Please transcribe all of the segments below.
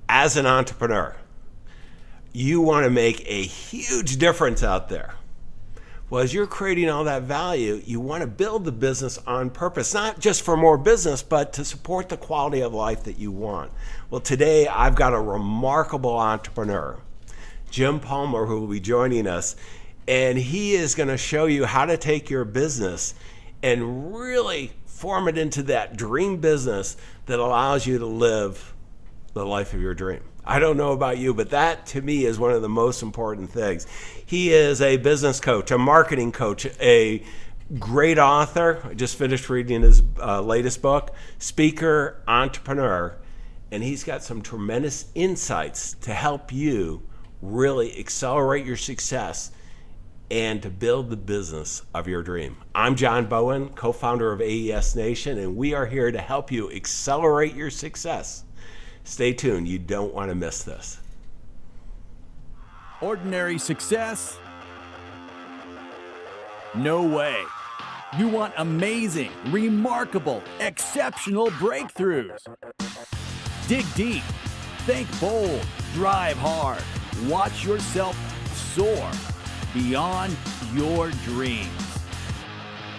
as an entrepreneur, you want to make a huge difference out there. Well, as you're creating all that value, you want to build the business on purpose, not just for more business, but to support the quality of life that you want. Well, today I've got a remarkable entrepreneur, Jim Palmer, who will be joining us, and he is going to show you how to take your business and really form it into that dream business that allows you to live the life of your dream. I don't know about you, but that to me is one of the most important things. He is a business coach, a marketing coach, a great author. I just finished reading his latest book, speaker, entrepreneur, and he's got some tremendous insights to help you really accelerate your success and to build the business of your dream. I'm John Bowen, co-founder of AES Nation, and we are here to help you accelerate your success. Stay tuned. You don't want to miss this. Ordinary success? No way. You want amazing, remarkable, exceptional breakthroughs. Dig deep, think bold, drive hard, watch yourself soar beyond your dreams.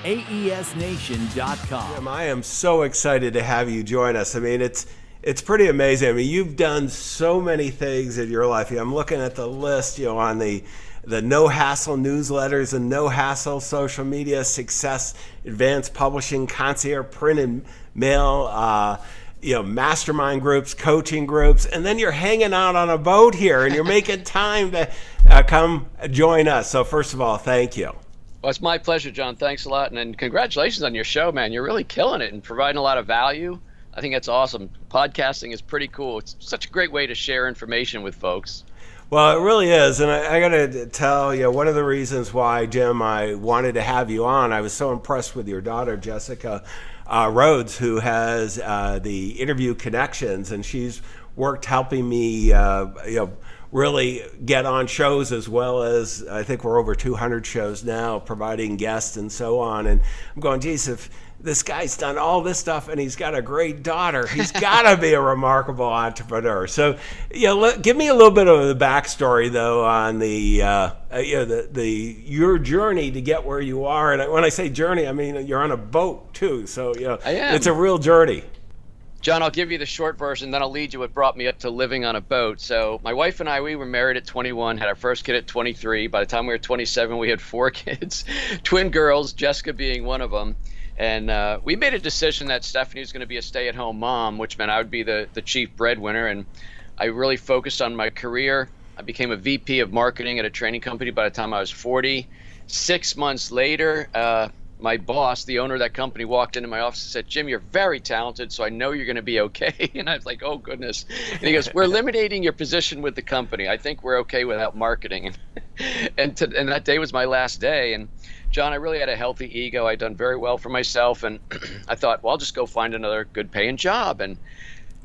AESNation.com. I am so excited to have you join us. I mean, it's pretty amazing. I mean, you've done so many things in your life. I'm looking at the list, on the no hassle newsletters and no hassle social media, success, advanced publishing, concierge, print and mail, mastermind groups, coaching groups, and then you're hanging out on a boat here and you're making time to come join us. So first of all, thank you. Well, it's my pleasure, John. Thanks a lot. And congratulations on your show, man. You're really killing it and providing a lot of value. I think that's awesome. Podcasting is pretty cool. It's such a great way to share information with folks. Well, it really is. And I got to tell you, one of the reasons why, Jim, I wanted to have you on, I was so impressed with your daughter, Jessica Rhodes, who has the Interview Connections, and she's worked helping me really get on shows, as well as I think we're over 200 shows now, providing guests and so on. And I'm going, geez, if this guy's done all this stuff and he's got a great daughter, he's got to be a remarkable entrepreneur. So, give me a little bit of the backstory, though, on your journey to get where you are. And when I say journey, I mean you're on a boat too. So, I am. It's a real journey. John, I'll give you the short version, then I'll lead you what brought me up to living on a boat. So my wife and I, we were married at 21, had our first kid at 23. By the time we were 27, we had 4 kids, twin girls, Jessica being one of them. And we made a decision that Stephanie was going to be a stay-at-home mom, which meant I would be the chief breadwinner. And I really focused on my career. I became a VP of marketing at a training company by the time I was 40. 6 months later, my boss, the owner of that company, walked into my office and said, "Jim, you're very talented, so I know you're going to be okay." And I was like, oh, goodness. And he goes, "We're eliminating your position with the company. I think we're okay without marketing." And that day was my last day. And John, I really had a healthy ego. I'd done very well for myself. And I thought, well, I'll just go find another good paying job. And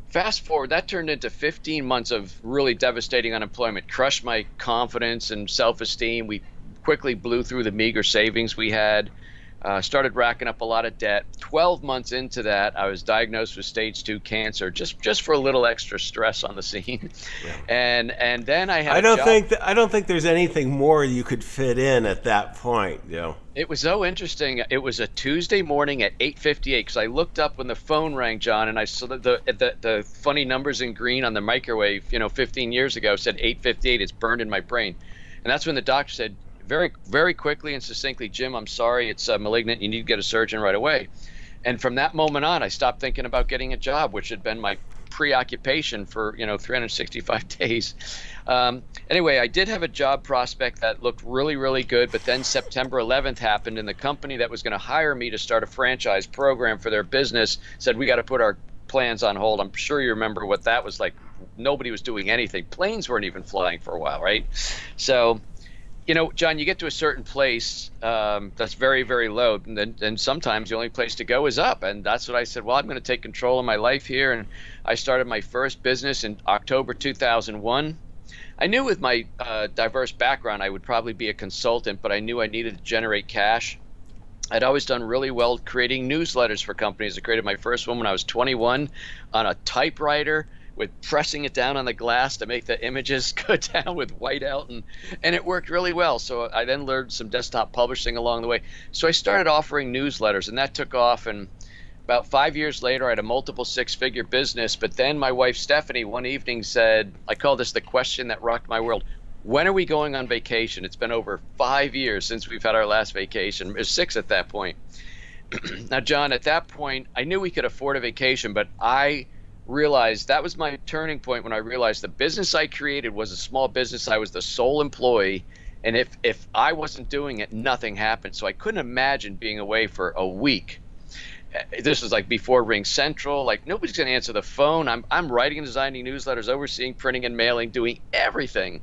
fast forward, that turned into 15 months of really devastating unemployment, crushed my confidence and self-esteem. We quickly blew through the meager savings we had. Started racking up a lot of debt. 12 months into that, I was diagnosed with stage 2 cancer, just for a little extra stress on the scene. Yeah. And then I had I don't think there's anything more you could fit in at that point. It was so interesting. It was a Tuesday morning at 8:58 because I looked up when the phone rang, John, and I saw the funny numbers in green on the microwave, 15 years ago said 8:58. It's burned in my brain. And that's when the doctor said, very, very quickly and succinctly, "Jim, I'm sorry, it's malignant. You need to get a surgeon right away." And from that moment on, I stopped thinking about getting a job, which had been my preoccupation for 365 days. Anyway, I did have a job prospect that looked really, really good, but then September 11th happened, and the company that was going to hire me to start a franchise program for their business said, "We got to put our plans on hold." I'm sure you remember what that was like. Nobody was doing anything. Planes weren't even flying for a while, right? So John, you get to a certain place that's very, very low, and then sometimes the only place to go is up. And that's what I said, well, I'm going to take control of my life here. And I started my first business in October 2001. I knew with my diverse background, I would probably be a consultant, but I knew I needed to generate cash. I'd always done really well creating newsletters for companies. I created my first one when I was 21 on a typewriter with pressing it down on the glass to make the images go down with whiteout, and it worked really well. So I then learned some desktop publishing along the way. So I started offering newsletters, and that took off. And about 5 years later, I had a multiple six-figure business. But then my wife Stephanie one evening said, I call this the question that rocked my world: when are we going on vacation? It's been over 5 years since we've had our last vacation. It was 6 at that point. Now, John, at that point, I knew we could afford a vacation, but I realized that was my turning point when I realized the business I created was a small business. I was the sole employee. And if I wasn't doing it, nothing happened. So I couldn't imagine being away for a week. This was like before Ring Central. Like, nobody's going to answer the phone. I'm writing and designing newsletters, overseeing printing and mailing, doing everything.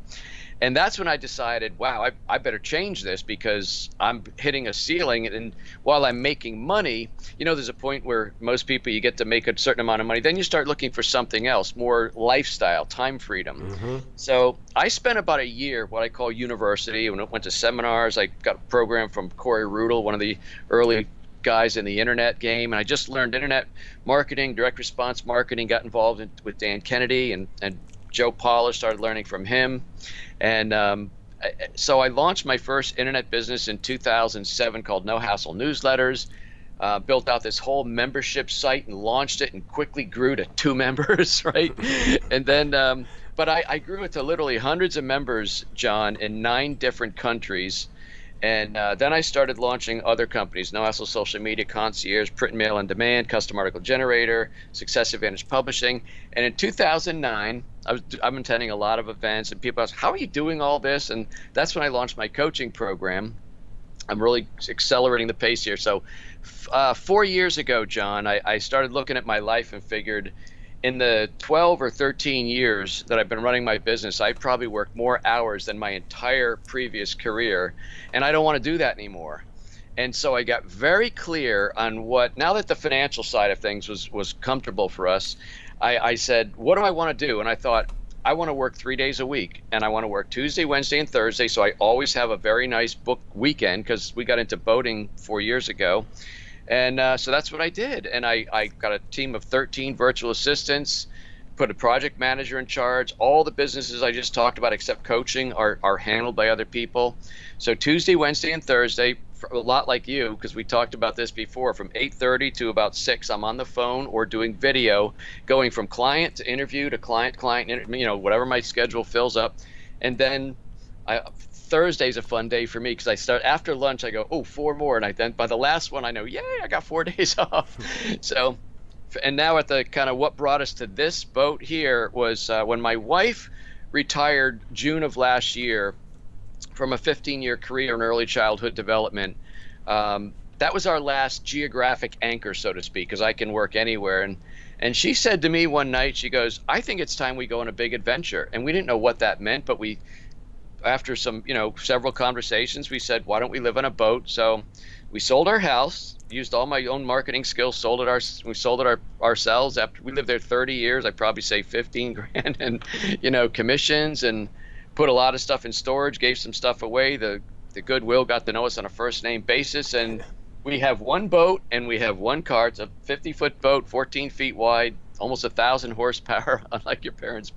And that's when I decided, wow, I better change this, because I'm hitting a ceiling. And while I'm making money, there's a point where most people, you get to make a certain amount of money. Then you start looking for something else, more lifestyle, time freedom. Mm-hmm. So I spent about a year, what I call university. When I went to seminars, I got a program from Corey Rudel, one of the early guys in the internet game. And I just learned internet marketing, direct response marketing, got involved with Dan Kennedy and Joe Poller, started learning from him. And so I launched my first internet business in 2007 called No Hassle Newsletters, built out this whole membership site and launched it, and quickly grew to 2 members, right? And then, but I grew it to literally hundreds of members, John, in 9 different countries. And then I started launching other companies: No Hassle Social Media, Concierge, Print and Mail on Demand, Custom Article Generator, Success Advantage Publishing. And in 2009, I'm attending a lot of events, and people ask, how are you doing all this? And that's when I launched my coaching program. I'm really accelerating the pace here. So 4 years ago, John, I started looking at my life and figured, in the 12 or 13 years that I've been running my business, I probably worked more hours than my entire previous career, and I don't want to do that anymore. And so I got very clear on what, now that the financial side of things was comfortable for us, I said, what do I want to do? And I thought, I want to work 3 days a week, and I want to work Tuesday, Wednesday, and Thursday, so I always have a very nice book weekend, because we got into boating 4 years ago. And so that's what I did. And I got a team of 13 virtual assistants, put a project manager in charge. All the businesses I just talked about, except coaching, are handled by other people. So Tuesday, Wednesday, and Thursday, a lot like you, because we talked about this before, from 8:30 to about 6, I'm on the phone or doing video, going from client to interview to client, whatever my schedule fills up. And then Thursday's a fun day for me, because I start after lunch. I go, 4 more, and then by the last one, I know, yay, I got 4 days off. So, and now at the kind of what brought us to this boat here was when my wife retired June of last year from a 15-year career in early childhood development. That was our last geographic anchor, so to speak, because I can work anywhere. And she said to me one night, she goes, I think it's time we go on a big adventure. And we didn't know what that meant, but after some, several conversations, we said, why don't we live on a boat? So we sold our house, used all my own marketing skills, we sold it ourselves. After we lived there 30 years, I probably saved 15 grand and, commissions, and put a lot of stuff in storage, gave some stuff away. The Goodwill got to know us on a first name basis. And we have one boat and we have one car. It's a 50-foot boat, 14 feet wide, almost 1,000 horsepower, unlike your parents'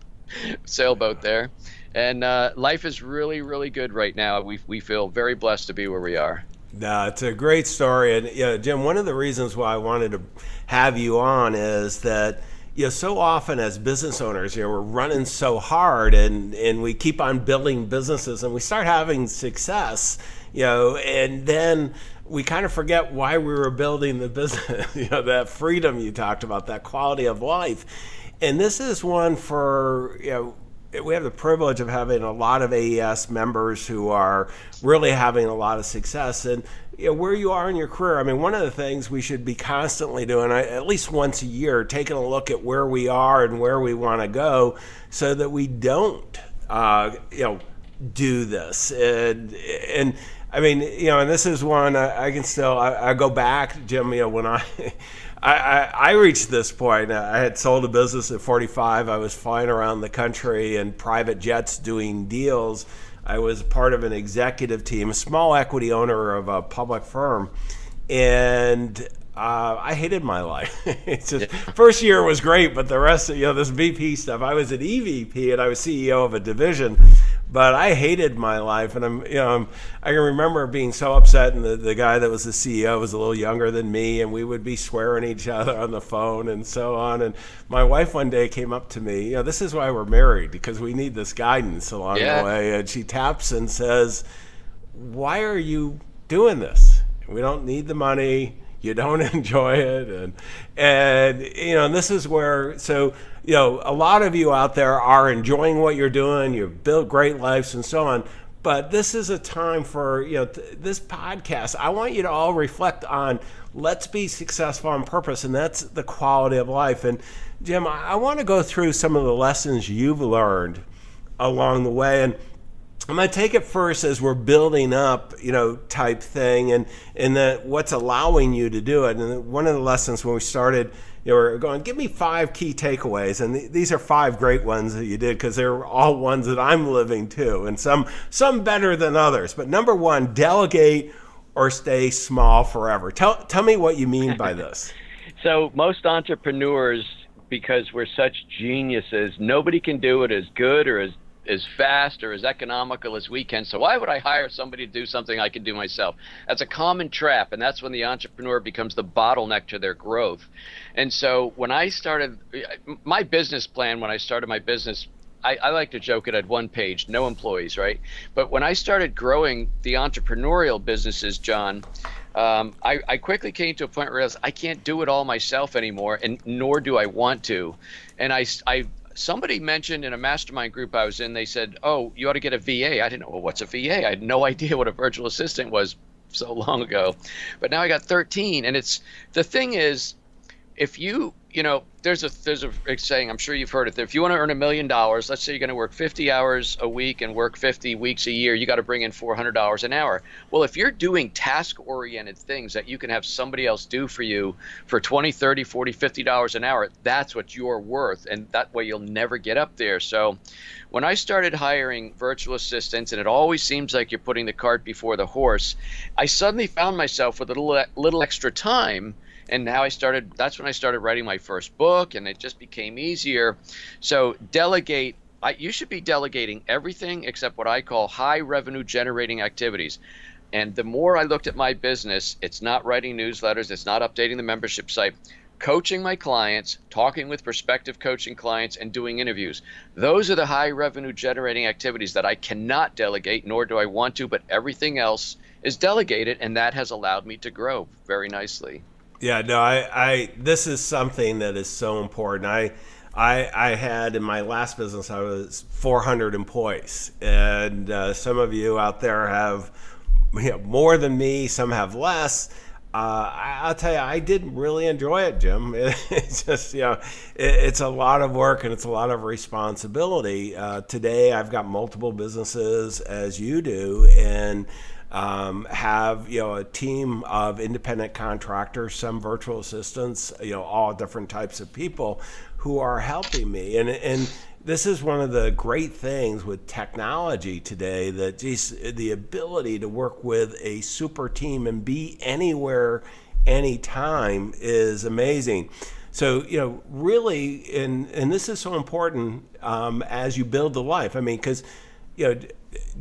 sailboat there. And life is really, really good right now. We feel very blessed to be where we are. No, it's a great story. And Jim, one of the reasons why I wanted to have you on is that so often as business owners, we're running so hard, and we keep on building businesses, and we start having success, and then we kind of forget why we were building the business. That freedom you talked about, that quality of life. And this is one for, we have the privilege of having a lot of AES members who are really having a lot of success. And where you are in your career, I mean, one of the things we should be constantly doing, at least once a year, taking a look at where we are and where we want to go, so that we don't, do this. And I mean, and this is one I can still, I go back, Jim, when I reached this point. I had sold a business at 45. I was flying around the country in private jets doing deals. I was part of an executive team, a small equity owner of a public firm. And I hated my life. It's just first year was great, but the rest of this VP stuff. I was an EVP and I was CEO of a division, but I hated my life. And I can remember being so upset. And the guy that was the CEO was a little younger than me, and we would be swearing each other on the phone and so on. And my wife one day came up to me. This is why we're married, because we need this guidance along the way. And she taps and says, "Why are you doing this? We don't need the money. You don't enjoy it." And this is where, a lot of you out there are enjoying what you're doing. You've built great lives and so on. But this is a time for, this podcast. I want you to all reflect on, let's be successful on purpose. And that's the quality of life. And Jim, I want to go through some of the lessons you've learned along the way. And I'm going to take it first as we're building up, type thing, and that what's allowing you to do it. And one of the lessons when we started, we're going, give me 5 key takeaways. And these are 5 great ones that you did, because they're all ones that I'm living too, and some better than others. But number 1, delegate or stay small forever. Tell me what you mean by this. So most entrepreneurs, because we're such geniuses, nobody can do it as good or as fast or as economical as we can. So why would I hire somebody to do something I can do myself? That's a common trap, and that's when the entrepreneur becomes the bottleneck to their growth. And so when I started my business plan, when I started my business, I like to joke it at 1 page, no employees, right? But when I started growing the entrepreneurial businesses, John, I quickly came to a point where I realized I can't do it all myself anymore, and nor do I want to. And somebody mentioned in a mastermind group I was in, they said, "Oh, you ought to get a VA." I didn't know, well, what's a VA? I had no idea what a virtual assistant was so long ago. But now I got 13. And the thing is, if there's a saying, I'm sure you've heard it, that if you want to earn $1 million, let's say you're going to work 50 hours a week and work 50 weeks a year, you got to bring in $400 an hour. Well, if you're doing task-oriented things that you can have somebody else do for you for $20, $30, $40, $50 an hour, that's what you're worth, and that way you'll never get up there. So when I started hiring virtual assistants, and it always seems like you're putting the cart before the horse, I suddenly found myself with a little extra time. And now that's when I started writing my first book, and it just became easier. So delegate, you should be delegating everything except what I call high revenue generating activities. And the more I looked at my business, it's not writing newsletters, it's not updating the membership site, coaching my clients, talking with prospective coaching clients, and doing interviews. Those are the high revenue generating activities that I cannot delegate, nor do I want to, but everything else is delegated, and that has allowed me to grow very nicely. Yeah, no, this is something that is so important. I had, in my last business, I was 400 employees, and some of you out there have more than me, some have less. I'll tell you, I didn't really enjoy it, Jim. It's just, it's a lot of work and it's a lot of responsibility. Today, I've got multiple businesses, as you do, and have a team of independent contractors, some virtual assistants, all different types of people who are helping me. And this is one of the great things with technology today, that the ability to work with a super team and be anywhere, anytime is amazing. So, really, and this is so important as you build the life. I mean, because,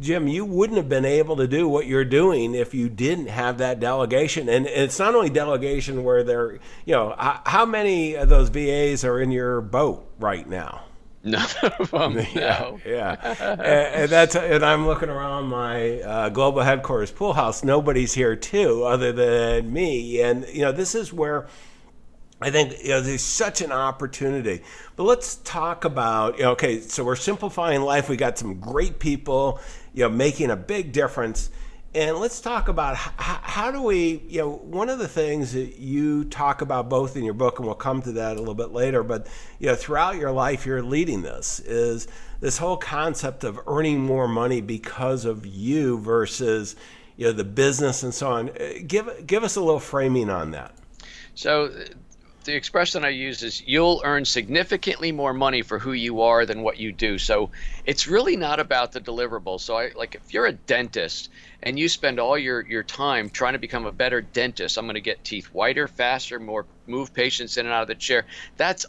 Jim, you wouldn't have been able to do what you're doing if you didn't have that delegation. And it's not only delegation where they're, how many of those VAs are in your boat right now? None of them. No. Yeah. And I'm looking around my global headquarters pool house. Nobody's here too, other than me. And, this is where I think there's such an opportunity. But let's talk about, okay, so we're simplifying life. We got some great people, making a big difference. And let's talk about how do we, one of the things that you talk about both in your book, and we'll come to that a little bit later, but throughout your life, you're leading this, is this whole concept of earning more money because of you versus, the business and so on. Give us a little framing on that. So the expression I use is you'll earn significantly more money for who you are than what you do. So it's really not about the deliverable. So like if you're a dentist and you spend all your time trying to become a better dentist, I'm going to get teeth whiter, faster, more, move patients in and out of the chair. That's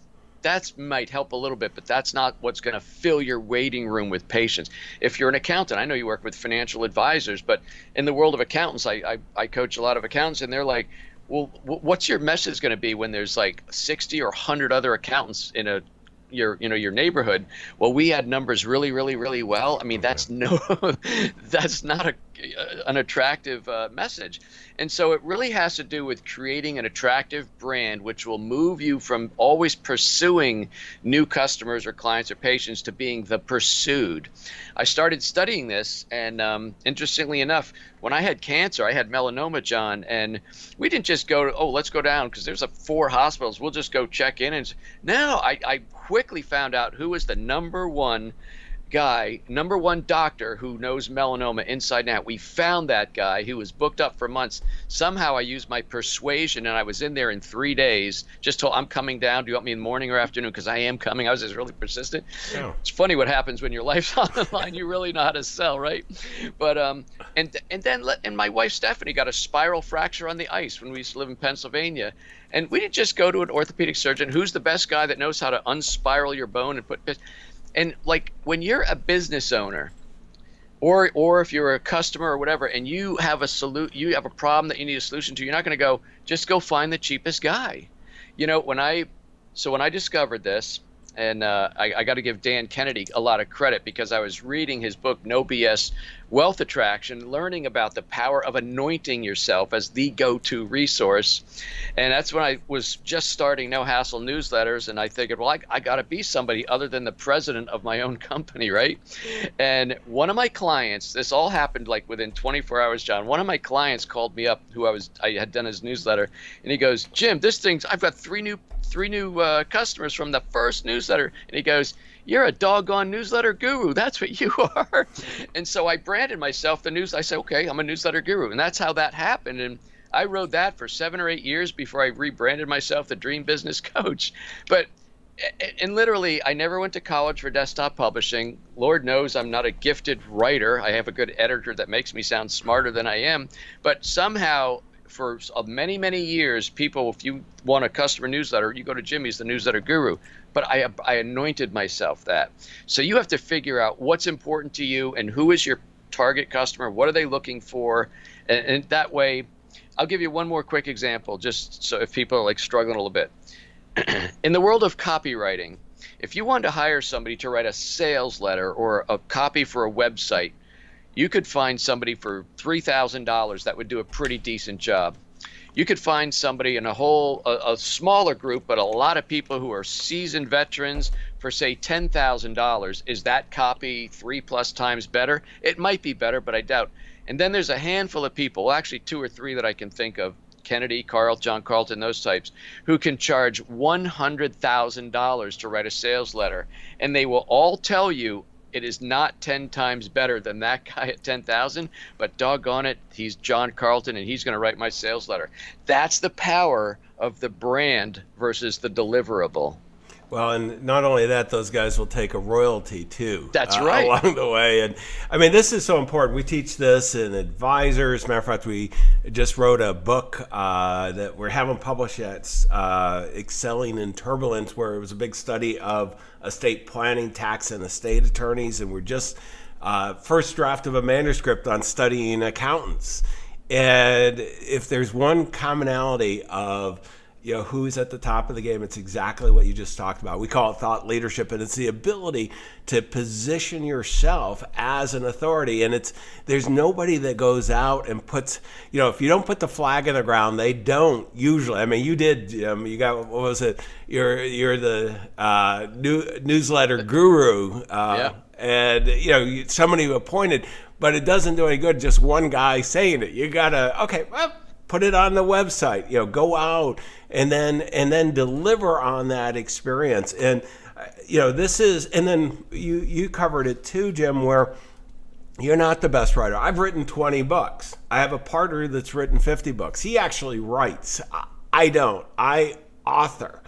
might help a little bit, but that's not what's going to fill your waiting room with patients. If you're an accountant, I know you work with financial advisors, but in the world of accountants, I coach a lot of accountants, and they're like, well, what's your message going to be when there's like 60 or 100 other accountants in your neighborhood? Well, we had numbers really, really, really well. I mean, that's not an attractive message. And so it really has to do with creating an attractive brand, which will move you from always pursuing new customers or clients or patients to being the pursued. I started studying this, and interestingly enough, when I had cancer, I had melanoma, John, and we didn't just go to, let's go down because there's 4 hospitals. We'll just go check in. And no, I quickly found out who was the number one doctor who knows melanoma inside and out. We found that guy who was booked up for months. Somehow I used my persuasion, and I was in there in 3 days. Just told, I'm coming down. Do you want me in the morning or afternoon? Because I am coming. I was just really persistent. Yeah. It's funny what happens when your life's on the line. You really know how to sell, right? But and my wife Stephanie got a spiral fracture on the ice when we used to live in Pennsylvania. And we didn't just go to an orthopedic surgeon. Who's the best guy that knows how to unspiral your bone and put? And like when you're a business owner, or if you're a customer or whatever, and you have a problem that you need a solution to, you're not going to go just go find the cheapest guy. You know, when I discovered this, and I got to give Dan Kennedy a lot of credit because I was reading his book No BS Wealth Attraction, learning about the power of anointing yourself as the go-to resource. And that's when I was just starting No Hassle newsletters, and I figured, well, I got to be somebody other than the president of my own company, right? And one of my clients, this all happened like within 24 hours, John. One of my clients called me up who I had done his newsletter, and he goes, Jim, I've got three new customers from the first newsletter. And he goes, you're a doggone newsletter guru. That's what you are. And so I branded myself I said, okay, I'm a newsletter guru. And that's how that happened. And I rode that for 7 or 8 years before I rebranded myself the Dream Business Coach. And literally, I never went to college for desktop publishing. Lord knows I'm not a gifted writer. I have a good editor that makes me sound smarter than I am. But somehow, for many, many years, people, if you want a customer newsletter, you go to Jimmy's, the newsletter guru. But I anointed myself that. So you have to figure out what's important to you and who is your target customer, what are they looking for, and that way, I'll give you one more quick example, just so if people are like struggling a little bit. In the world of copywriting, if you wanted to hire somebody to write a sales letter or a copy for a website, you could find somebody for $3,000 that would do a pretty decent job. You could find somebody in a smaller group, but a lot of people who are seasoned veterans for say $10,000. Is that copy 3+ times better? It might be better, but I doubt. And then there's a handful of people, well, actually 2 or 3 that I can think of, Kennedy, John Carlton, those types, who can charge $100,000 to write a sales letter. And they will all tell you, it is not 10 times better than that guy at 10,000, but doggone it, he's John Carlton and he's going to write my sales letter. That's the power of the brand versus the deliverable. Well, and not only that, those guys will take a royalty too. That's right. Along the way. And I mean, this is so important. We teach this in advisors. Matter of fact, we just wrote a book that we haven't published yet, Excelling in Turbulence, where it was a big study of estate planning, tax, and estate attorneys. And we're just first draft of a manuscript on studying accountants. And if there's one commonality of who's at the top of the game, it's exactly what you just talked about. We call it thought leadership, and it's the ability to position yourself as an authority. And there's nobody that goes out and puts, if you don't put the flag in the ground, they don't usually. I mean, you did, you got, what was it? You're the newsletter guru. Yeah. And, somebody appointed, but it doesn't do any good just one guy saying it. You got to, put it on the website, go out and then deliver on that experience. And, this is, and then you covered it too, Jim, where you're not the best writer. I've written 20 books. I have a partner that's written 50 books. He actually writes. I don't. author.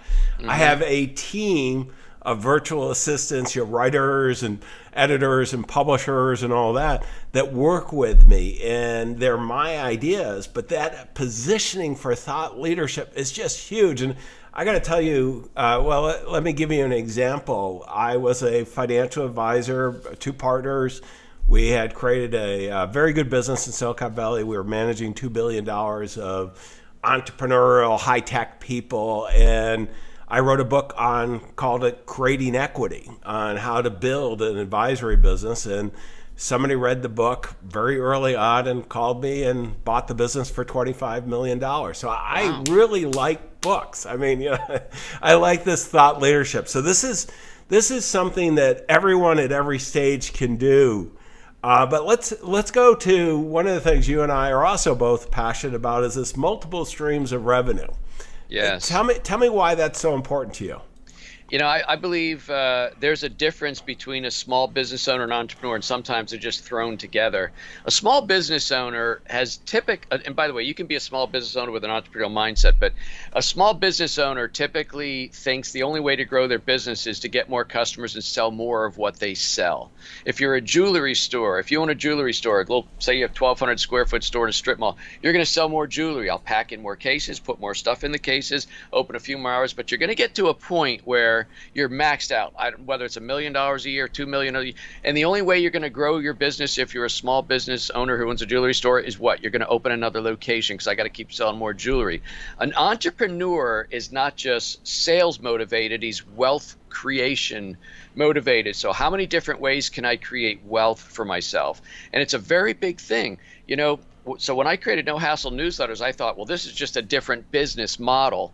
I have a team of virtual assistants, your writers and editors and publishers and all that work with me, and they're my ideas. But that positioning for thought leadership is just huge. And I got to tell you, let me give you an example. I was a financial advisor, 2 partners. We had created a very good business in Silicon Valley. We were managing $2 billion of entrepreneurial, high-tech people. And I wrote a book called it Creating Equity, on how to build an advisory business. And somebody read the book very early on and called me and bought the business for $25 million. So I really like books. I mean, I like this thought leadership. So this is something that everyone at every stage can do. But let's go to one of the things you and I are also both passionate about, is this multiple streams of revenue. Yes. Tell me why that's so important to you. I believe there's a difference between a small business owner and entrepreneur, and sometimes they're just thrown together. A small business owner has and by the way, you can be a small business owner with an entrepreneurial mindset, but a small business owner typically thinks the only way to grow their business is to get more customers and sell more of what they sell. If you're a jewelry store, if you own a jewelry store, say you have 1,200 square foot store in a strip mall, you're going to sell more jewelry. I'll pack in more cases, put more stuff in the cases, open a few more hours, but you're going to get to a point where you're maxed out, whether it's $1 million a year, $2 million a year. And the only way you're going to grow your business, if you're a small business owner who owns a jewelry store, is what? You're going to open another location, because I got to keep selling more jewelry. An entrepreneur is not just sales motivated, he's wealth creation motivated. So how many different ways can I create wealth for myself? And it's a very big thing. So when I created No Hassle newsletters, I thought, well, this is just a different business model.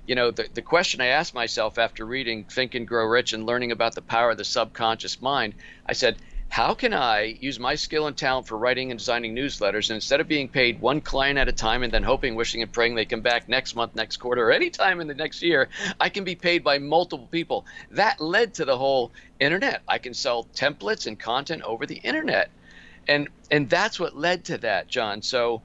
The question I asked myself after reading Think and Grow Rich and learning about the power of the subconscious mind, I said, how can I use my skill and talent for writing and designing newsletters, and instead of being paid one client at a time and then hoping, wishing, and praying they come back next month, next quarter, or any time in the next year, I can be paid by multiple people? That led to the whole internet. I can sell templates and content over the internet. And that's what led to that, John. So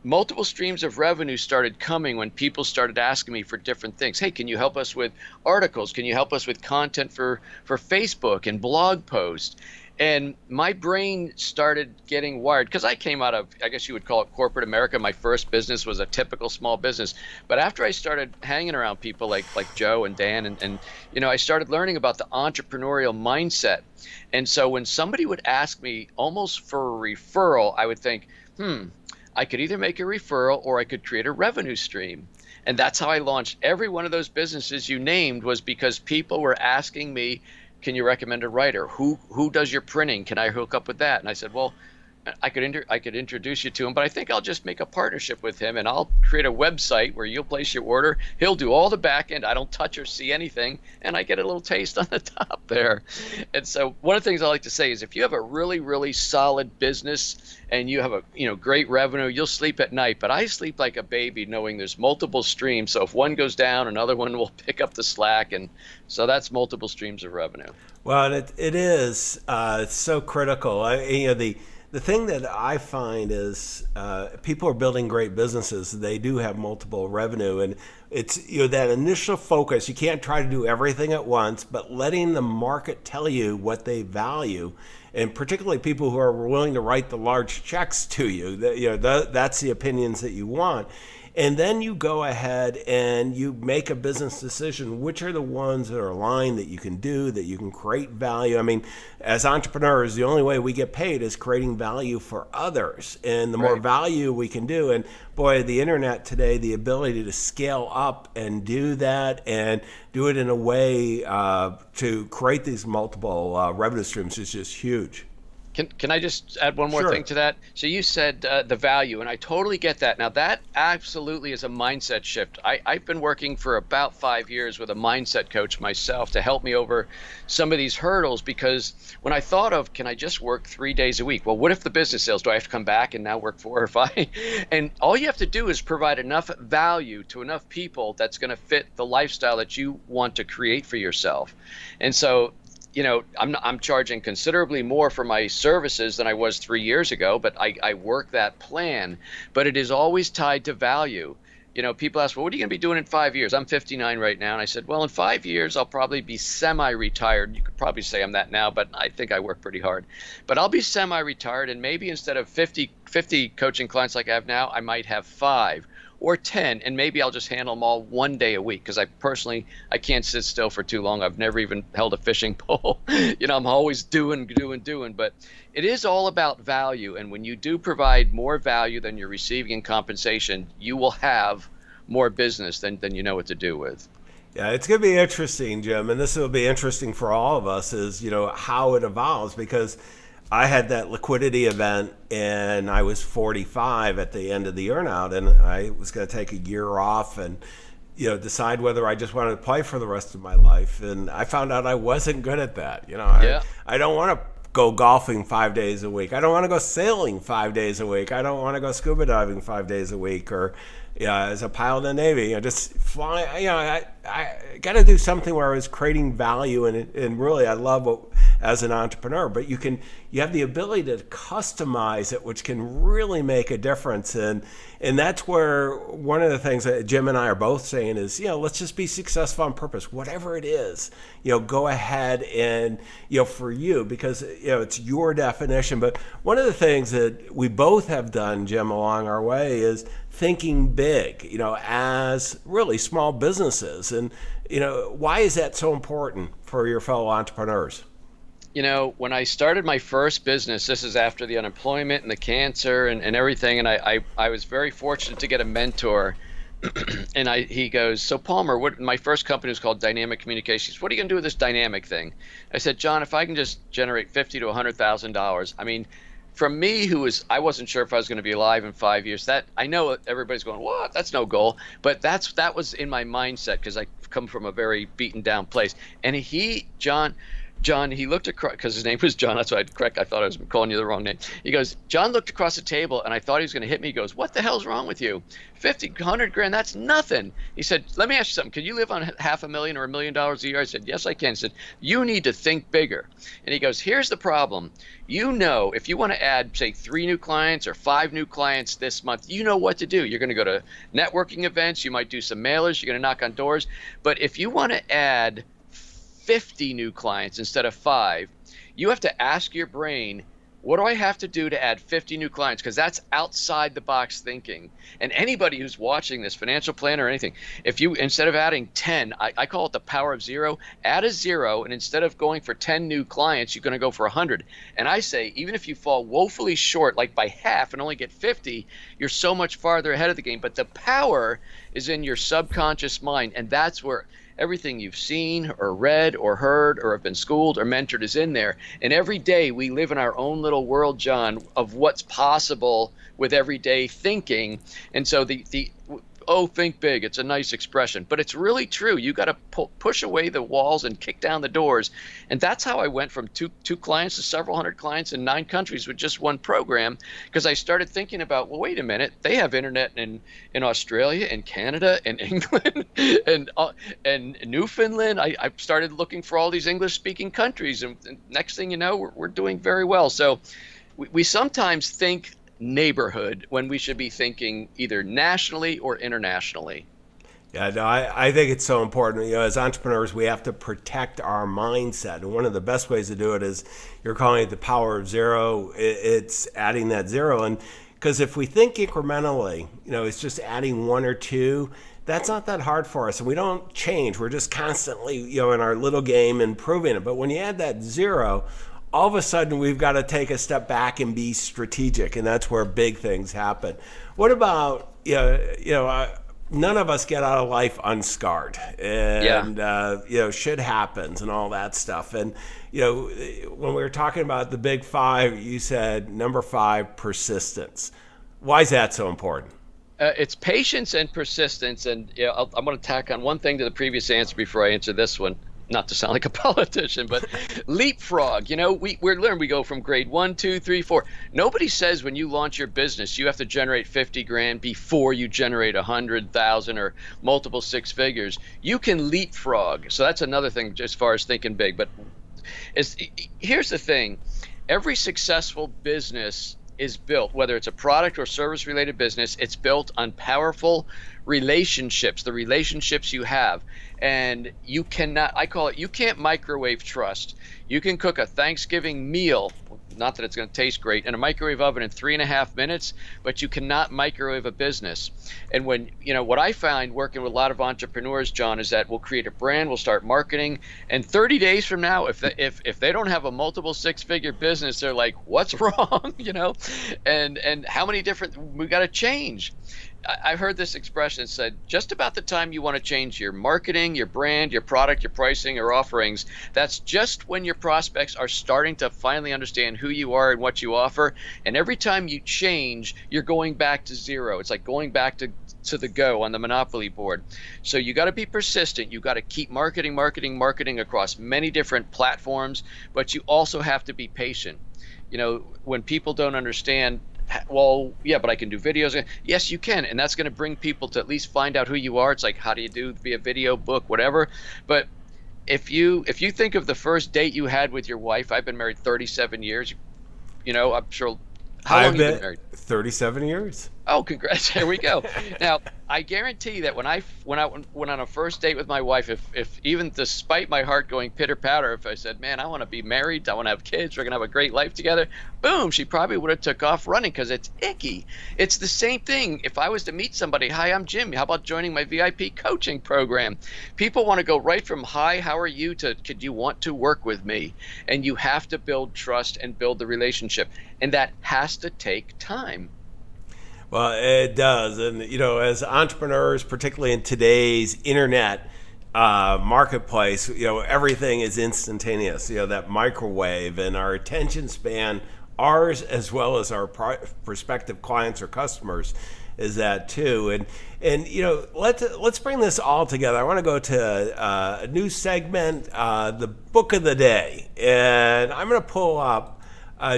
multiple streams of revenue started coming when people started asking me for different things. Hey, can you help us with articles? Can you help us with content for Facebook and blog posts? And my brain started getting wired, because I came out of, I guess you would call it corporate America. My first business was a typical small business. But after I started hanging around people like Joe and Dan, and I started learning about the entrepreneurial mindset. And so when somebody would ask me almost for a referral, I would think, I could either make a referral or I could create a revenue stream. And that's how I launched every one of those businesses you named, was because people were asking me, can you recommend a writer? Who does your printing? Can I hook up with that? And I said, well, I could introduce you to him, but I think I'll just make a partnership with him, and I'll create a website where you'll place your order. He'll do all the back end. I don't touch or see anything, and I get a little taste on the top there. And so one of the things I like to say is, if you have a really, really solid business and you have a great revenue, you'll sleep at night. But I sleep like a baby, knowing there's multiple streams. So if one goes down, another one will pick up the slack, and so that's multiple streams of revenue. Well, it is it's so critical. The thing that I find is people are building great businesses. They do have multiple revenue, and it's that initial focus. You can't try to do everything at once, but letting the market tell you what they value, and particularly people who are willing to write the large checks to you. That's the opinions that you want. And then you go ahead and you make a business decision. Which are the ones that are aligned that you can do, that you can create value? I mean, as entrepreneurs, the only way we get paid is creating value for others. And the more value we can do, and boy, the internet today, the ability to scale up and do that and do it in a way to create these multiple revenue streams is just huge. Can I just add one more thing to that? So you said the value, and I totally get that. Now, that absolutely is a mindset shift. I've been working for about 5 years with a mindset coach myself to help me over some of these hurdles, because when I thought of, can I just work 3 days a week? Well, what if the business sales? Do I have to come back and now work 4 or 5? And all you have to do is provide enough value to enough people that's going to fit the lifestyle that you want to create for yourself. And so I'm charging considerably more for my services than I was 3 years ago, but I work that plan. But it is always tied to value. People ask, well, what are you going to be doing in 5 years? I'm 59 right now. And I said, well, in 5 years, I'll probably be semi-retired. You could probably say I'm that now, but I think I work pretty hard. But I'll be semi-retired, and maybe instead of 50 coaching clients like I have now, I might have 5 or 10, and maybe I'll just handle them all one day a week, because I can't sit still for too long. I've never even held a fishing pole. I'm always doing. But it is all about value, and when you do provide more value than you're receiving in compensation, you will have more business than you know what to do with. Yeah, it's going to be interesting, Jim, and this will be interesting for all of us, is how it evolves, because I had that liquidity event, and I was 45 at the end of the earnout, and I was going to take a year off and decide whether I just wanted to play for the rest of my life. And I found out I wasn't good at that. I don't want to go golfing 5 days a week. I don't want to go sailing 5 days a week. I don't want to go scuba diving 5 days a week, or as a pilot in the Navy, just fly. I got to do something where I was creating value, and really I love what, as an entrepreneur. But you have the ability to customize it, which can really make a difference. And that's where one of the things that Jim and I are both saying is, let's just be successful on purpose, whatever it is. Go ahead and for you, because it's your definition. But one of the things that we both have done, Jim, along our way is thinking big, as really small businesses. And, why is that so important for your fellow entrepreneurs? When I started my first business, this is after the unemployment and the cancer and everything, and I was very fortunate to get a mentor. And he goes, so Palmer, my first company was called Dynamic Communications. What are you going to do with this dynamic thing? I said, John, if I can just generate $50,000 to $100,000, I mean, from me, I wasn't sure if I was going to be alive in 5 years. That I know everybody's going, what? That's no goal. But that was in my mindset, because I come from a very beaten down place. And John, he looked across, because his name was John. That's why I thought I was calling you the wrong name. He goes, John looked across the table, and I thought he was going to hit me. He goes, what the hell's wrong with you? 50, 100 grand, that's nothing. He said, let me ask you something. Can you live on $500,000 or $1 million a year? I said, yes, I can. He said, you need to think bigger. And he goes, here's the problem. If you want to add, say, 3 new clients or 5 new clients this month, you know what to do. You're going to go to networking events. You might do some mailers. You're going to knock on doors. But if you want to add 50 new clients instead of 5, you have to ask your brain, what do I have to do to add 50 new clients? Because that's outside the box thinking. And anybody who's watching this, financial planner or anything, if you, instead of adding 10, I call it the power of 0, add a 0, and instead of going for 10 new clients, you're going to go for 100. And I say, even if you fall woefully short, like by half, and only get 50, you're so much farther ahead of the game. But the power is in your subconscious mind, and that's where everything you've seen or read or heard or have been schooled or mentored is in there. And every day we live in our own little world, John, of what's possible with everyday thinking. And so think big, it's a nice expression, but it's really true. You got to push away the walls and kick down the doors. And that's how I went from two clients to several hundred clients in 9 countries with just one program, because I started thinking about, well, wait a minute, they have internet in Australia and Canada and England and Newfoundland. I started looking for all these English speaking countries, and next thing you know, we're doing very well. So we sometimes think neighborhood when we should be thinking either nationally or internationally. Yeah, no, I think it's so important. As entrepreneurs, we have to protect our mindset. And one of the best ways to do it is, you're calling it the power of 0. It's adding that 0. And because if we think incrementally, it's just adding 1 or 2, that's not that hard for us. And we don't change. We're just constantly, in our little game improving it. But when you add that 0, all of a sudden we've got to take a step back and be strategic, and that's where big things happen. What about, none of us get out of life unscarred, and shit happens and all that stuff. And when we were talking about the big 5, you said number 5, persistence. Why is that so important? It's patience and persistence. And I'm going to tack on one thing to the previous answer before I answer this one. Not to sound like a politician, but leapfrog. We're learning. We go from grade 1, 2, 3, 4. Nobody says when you launch your business you have to generate 50 grand before you generate 100,000 or multiple 6 figures. You can leapfrog. So that's another thing as far as thinking big. But here's the thing: every successful business is built, whether it's a product or service related business, it's built on powerful relationships, the relationships you have. And you cannot, I call it, you can't microwave trust. You can cook a Thanksgiving meal, not that it's going to taste great, in a microwave oven in 3.5 minutes, but you cannot microwave a business. And when, what I find working with a lot of entrepreneurs, John, is that we'll create a brand, we'll start marketing, and 30 days from now, if they don't have a multiple six-figure business, they're like, what's wrong? And how many different, we got to change. I've heard this expression said, just about the time you want to change your marketing, your brand, your product, your pricing, or offerings, that's just when your prospects are starting to finally understand who you are and what you offer. And every time you change, you're going back to zero. It's like going back to the go on the Monopoly board. So you got to be persistent. You got to keep marketing across many different platforms, but you also have to be patient. When people don't understand, well, yeah, but I can do videos. Yes, you can. And that's going to bring people to at least find out who you are. It's like, how do you do via video, book, whatever. But if you think of the first date you had with your wife, I've been married 37 years. I'm sure. How long have you been married? 37 years. Oh, congrats. Here we go. Now, I guarantee that when I went on a first date with my wife, if even despite my heart going pitter patter, if I said, man, I want to be married, I want to have kids, we're going to have a great life together, boom, she probably would have took off running because it's icky. It's the same thing. If I was to meet somebody, hi, I'm Jim. How about joining my VIP coaching program? People want to go right from hi, how are you, to could you want to work with me? And you have to build trust and build the relationship. And that has to take time. Well, it does. And, as entrepreneurs, particularly in today's internet marketplace, everything is instantaneous, that microwave, and our attention span, ours as well as our prospective clients or customers, is that too. And let's bring this all together. I want to go to a new segment, the book of the day. And I'm going to pull up,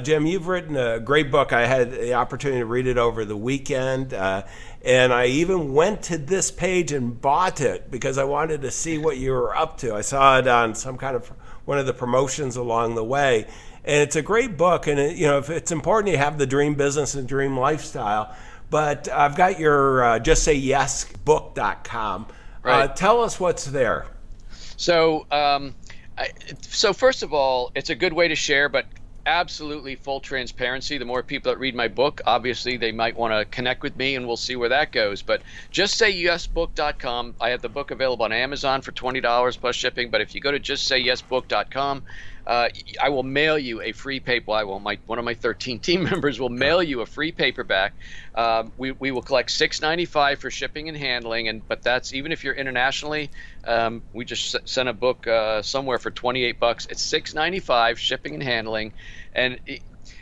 Jim, you've written a great book. I had the opportunity to read it over the weekend, and I even went to this page and bought it because I wanted to see what you were up to. I saw it on some kind of one of the promotions along the way, and it's a great book. And if it's important, you have the dream business and dream lifestyle. But I've got your justsayyesbook.com. Right. Tell us what's there. So, so first of all, it's a good way to share, but absolutely full transparency. The more people that read my book, obviously they might want to connect with me, and we'll see where that goes. But justsayyesbook.com. I have the book available on Amazon for $20 plus shipping. But if you go to justsayyesbook.com, I will mail you a free paper. One of my 13 team members will mail you a free paperback. We will collect $6.95 for shipping and handling, but that's even if you're internationally. We just sent a book somewhere for $28. It's $6.95 shipping and handling. And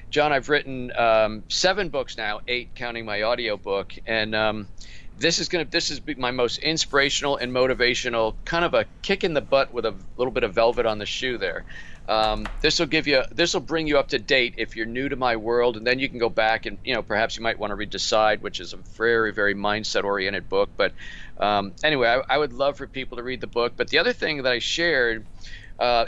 John, I've written 7 books now, 8 counting my audio book, and this is my most inspirational and motivational, kind of a kick in the butt with a little bit of velvet on the shoe there. This will bring you up to date if you're new to my world, and then you can go back and perhaps you might want to read Decide, which is a very, very mindset oriented book. But anyway, I would love for people to read the book. But the other thing that I shared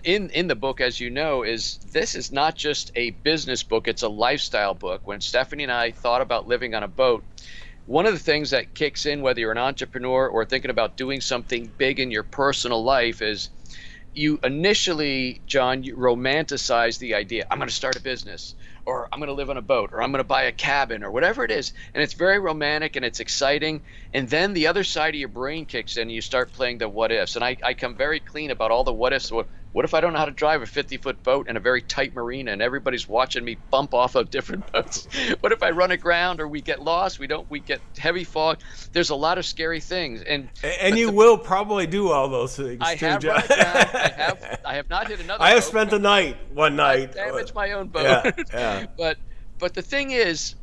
in the book, as you know, is this is not just a business book, it's a lifestyle book. When Stephanie and I thought about living on a boat, one of the things that kicks in, whether you're an entrepreneur or thinking about doing something big in your personal life, is you initially, John, you romanticize the idea, I'm going to start a business, or I'm going to live on a boat, or I'm going to buy a cabin, or whatever it is. And it's very romantic and it's exciting. And then the other side of your brain kicks in and you start playing the what ifs. And I come very clean about all the what ifs. What if I don't know how to drive a 50-foot boat in a very tight marina and everybody's watching me bump off of different boats? What if I run aground, or we get lost? We get heavy fog. There's a lot of scary things. And you will probably do all those things. I have run aground. I have not hit another I have boat. Spent the night one night. I damaged my own boat. Yeah. But the thing is,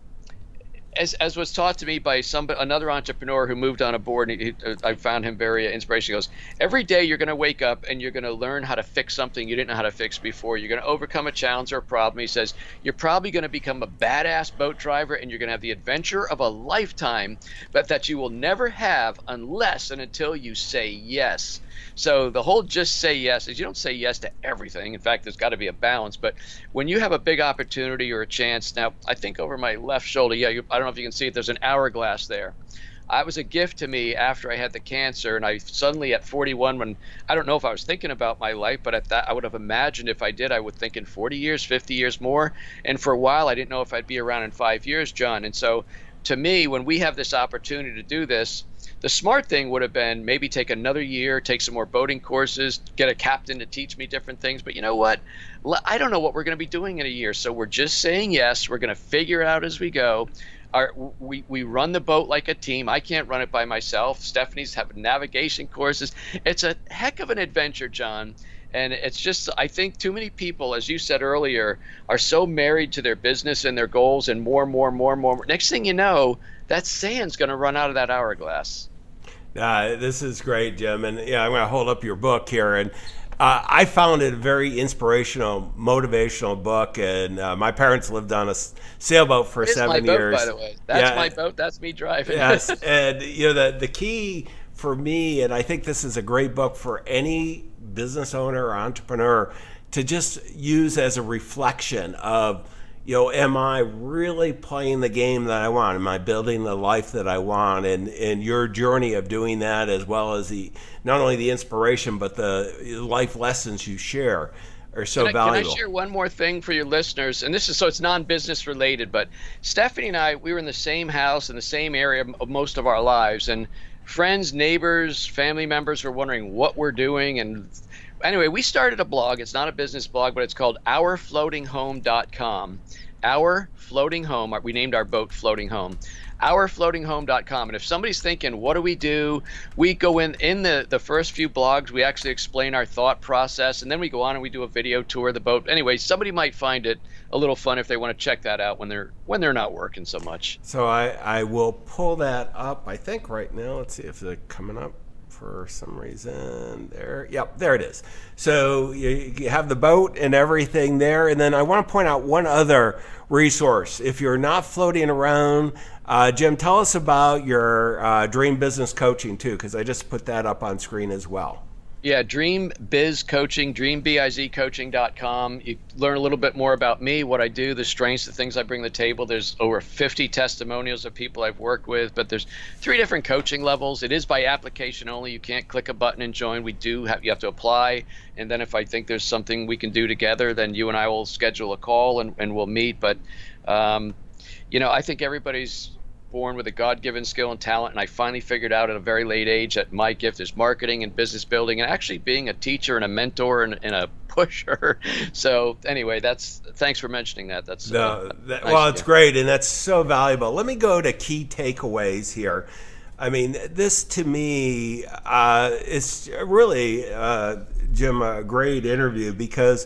as was taught to me by another entrepreneur who moved on a board, and I found him very inspirational. He goes, every day you're going to wake up and you're going to learn how to fix something you didn't know how to fix before. You're going to overcome a challenge or a problem. He says, you're probably going to become a badass boat driver, and you're going to have the adventure of a lifetime, but that you will never have unless and until you say yes. So the whole just say yes is you don't say yes to everything. In fact, there's got to be a balance. But when you have a big opportunity or a chance, now I think over my left shoulder, I don't know if you can see it, there's an hourglass there. it was a gift to me after I had the cancer. And I suddenly at 41, when I don't know if I was thinking about my life, but at that, I would have imagined if I did, I would think in 40 years, 50 years more. And for a while, I didn't know if I'd be around in 5 years, John. And so to me, when we have this opportunity to do this, the smart thing would have been maybe take another year, take some more boating courses, get a captain to teach me different things. But you know what? I don't know what we're going to be doing in a year. So we're just saying yes. We're going to figure it out as we go. We run the boat like a team. I can't run it by myself. Stephanie's having navigation courses. It's a heck of an adventure, John. And it's just, I think too many people, as you said earlier, are so married to their business and their goals and more. Next thing you know, that sand's going to run out of that hourglass. This is great, Jim. And I'm going to hold up your book here. And I found it a very inspirational, motivational book. And my parents lived on a sailboat for 7 years. By the way, that's my boat. That's me driving. Yes, and the key for me, and I think this is a great book for any business owner or entrepreneur to just use as a reflection of, am I really playing the game that I want? Am I building the life that I want? And your journey of doing that, as well as not only the inspiration, but the life lessons you share are so valuable. Can I share one more thing for your listeners? And this is, so it's non-business related, but Stephanie and I, we were in the same house in the same area of most of our lives, and friends, neighbors, family members were wondering what we're doing. And anyway, we started a blog. It's not a business blog, but it's called OurFloatingHome.com. Our Floating Home. We named our boat Floating Home. OurFloatingHome.com. And if somebody's thinking, what do? We go in the first few blogs, we actually explain our thought process, and then we go on and we do a video tour of the boat. Anyway, somebody might find it a little fun if they want to check that out when they're not working so much. So I will pull that up, I think right now. Let's see if they're coming up for some reason. There. Yep, there it is. So you have the boat and everything there. And then I want to point out one other resource. If you're not floating around, Jim, tell us about your Dream Business Coaching too, because I just put that up on screen as well. Yeah, Dream Biz Coaching, dreambizcoaching.com. You learn a little bit more about me, what I do, the strengths, the things I bring to the table. There's over 50 testimonials of people I've worked with, but there's 3 different coaching levels. It is by application only. You can't click a button and join. You have to apply, and then if I think there's something we can do together, then you and I will schedule a call and we'll meet. But I think everybody's born with a God-given skill and talent, and I finally figured out at a very late age that my gift is marketing and business building and actually being a teacher and a mentor and a pusher. So anyway, thanks for mentioning that. That's nice. Well, it's great, and that's so valuable. Let me go to key takeaways here. I mean, this to me is really, Jim, a great interview, because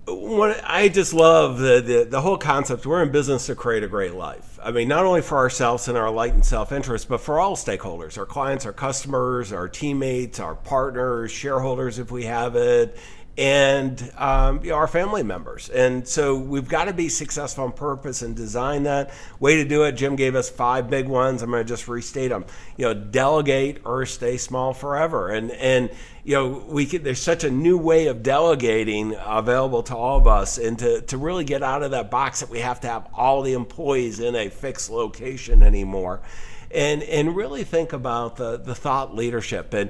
I just love the whole concept. We're in business to create a great life. I mean, not only for ourselves and our enlightened self-interest, but for all stakeholders, our clients, our customers, our teammates, our partners, shareholders if we have it, and our family members. And so we've got to be successful on purpose and design that. Way to do it. Jim gave us 5 big ones. I'm going to just restate them. Delegate or stay small forever. And there's such a new way of delegating available to all of us, and to really get out of that box that we have to have all the employees in a fixed location anymore. And really think about the thought leadership and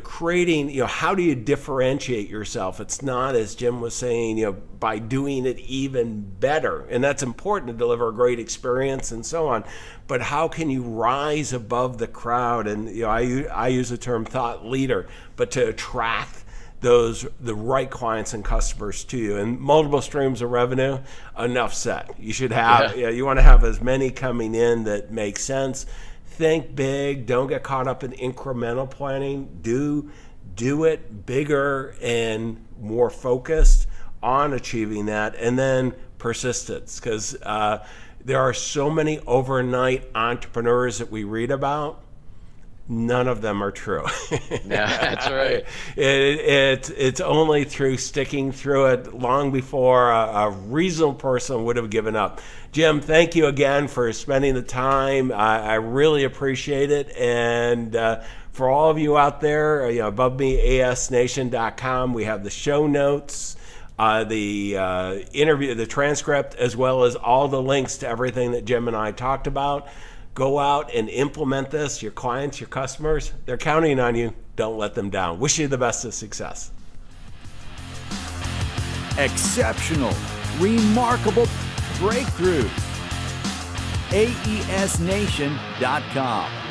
creating, how do you differentiate yourself? It's not, as Jim was saying, by doing it even better, and that's important to deliver a great experience and so on, but how can you rise above the crowd? And I use the term thought leader, but to attract the right clients and customers to you, and multiple streams of revenue. Enough said. You should have you want to have as many coming in that make sense. Think big. Don't get caught up in incremental planning. Do it bigger and more focused on achieving that, and then persistence, because there are so many overnight entrepreneurs that we read about. None of them are true. Yeah, that's right. It's only through sticking through it long before a reasonable person would have given up. Jim, thank you again for spending the time. I really appreciate it. And for all of you out there, above me, asnation.com, we have the show notes, the interview, the transcript, as well as all the links to everything that Jim and I talked about. Go out and implement this. Your clients, your customers, they're counting on you. Don't let them down. Wish you the best of success. Exceptional, remarkable breakthroughs. AESNation.com.